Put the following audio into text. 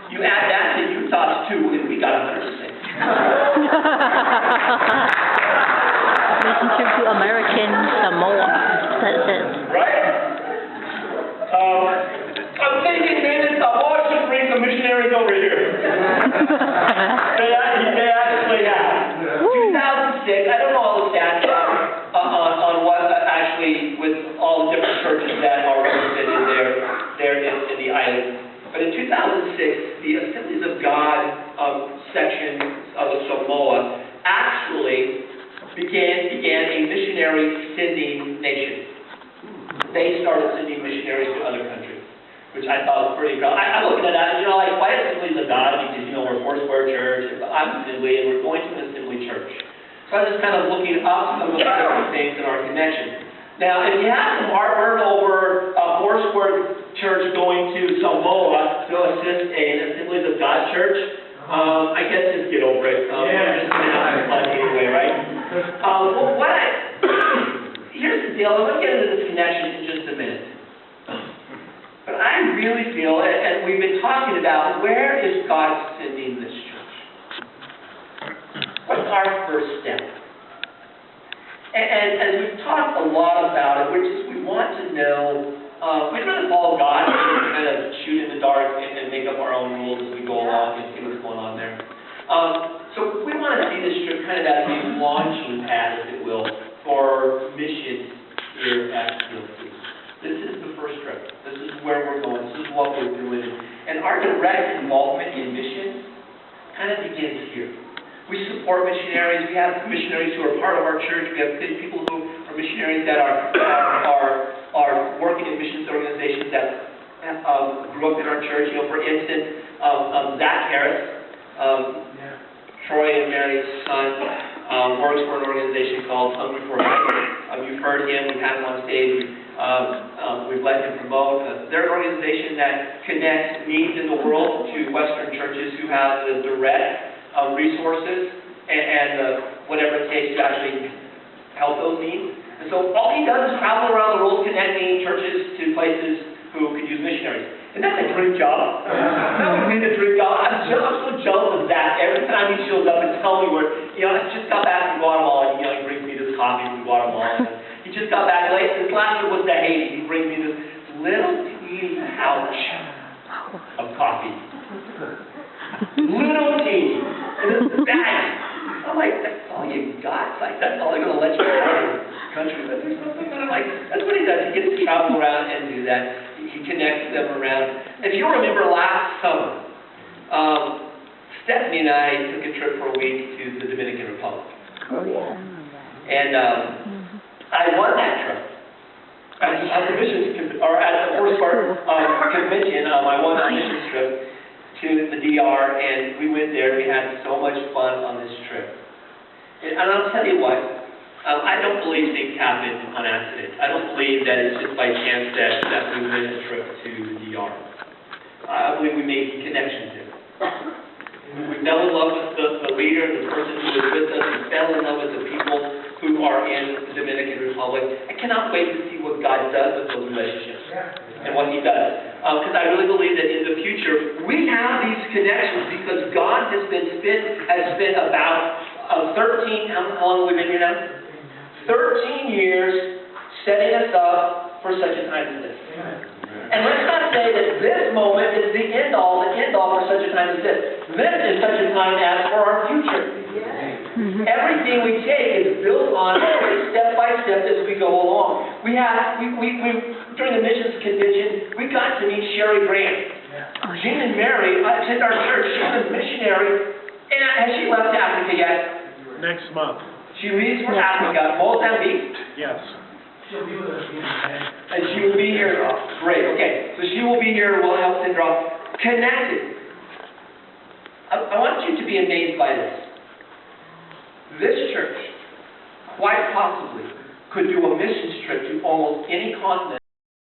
You add that to Utah's 2, and we got 100%. Mission trip to American Samoa. That's it. Right? I'm thinking maybe Samoa should bring some missionaries over here. They actually have. 2006, I don't know all the stats on what actually with all the different churches that are represented there in the island. But in 2006, the Assemblies of God section of Samoa actually began a missionary sending nation. They started sending missionaries to other countries, which I thought was pretty cool. I looked at that, like, why Assemblies of God? Because, we're Foursquare Church, I'm Assembly, and we're going to an Assembly church. So I was just kind of looking up some of the different things in our connection. Now, if you have some heartburn over Foursquare Church going to Samoa to assist an Assemblies of God church, I guess just get over it. We're just going to have some fun anyway, right? Here's the deal. I'm going to get into this connection in just a minute. But I really feel, and we've been talking about, where is God sending this church? What's our first step? And we've talked a lot about it, which is we want to know, we'd rather follow God and kind of shoot in the dark and make up our own rules as we go along and see what's going on there. So we want to see this trip kind of as a launching pad, if it will, for missions here at CLC. This is the first trip. This is where we're going. This is what we're doing. And our direct involvement in missions kind of begins here. We support missionaries. We have missionaries who are part of our church. We have people who are missionaries that are working in missions organizations that grew up in our church. For instance, Zach Harris, Troy and Mary's son, works for an organization called Hungry for Life. You've heard him. We've had him on stage. We've let him promote. They're an organization that connects needs in the world to Western churches who have the direct resources and whatever it takes to actually help those needs. And so all he does is travel around the world connecting churches to places who could use missionaries. And that's a dream job. That would be the dream job. I'm so jealous of that. Every time he shows up and tells me where, I just got back from Guatemala, and he brings me this coffee from Guatemala. He just got back late. This last year was to Haiti. He brings me this little teeny pouch of coffee. Little teeny. In this bag. I'm like, that's all you got? Like, that's all they're going to let you out of the country. But there's something that I'm like, that's what he does. He gets to travel around and do that. He connects them around. If you remember last summer, Stephanie and I took a trip for a week to the Dominican Republic. Oh, yeah. And I won that trip. At the missions, or at the Foursquare convention, I won a missions trip to the DR, and we went there. We had so much fun on this trip. And I'll tell you what, I don't believe things happen on accident. I don't believe that it's just by chance that we win a trip to the DR. I believe we made connections there. We fell in love with the leader, the person who was with us. We fell in love with the people who are in the Dominican Republic. I cannot wait to see what God does with those relationships and what He does. Because I really believe that in the future, we have these connections because God has spent about 13, how long have we been here now? 13 years setting us up for such a time as this. And let's not say that this moment is the end all for such a time as this. This is such a time as for our future. Everything we take is built on step by step as we go along. We during the missions convention, we got to meet Sherry Grant. Jean and Mary attend our church. She's a missionary. And has she left Africa yet? Next month. She leaves for Africa, Mozambique. Yes. And she will be here. Great. Okay. So she will be here. We'll help send her off. Connected. I want you to be amazed by this. This church, quite possibly, could do a missions trip to almost any continent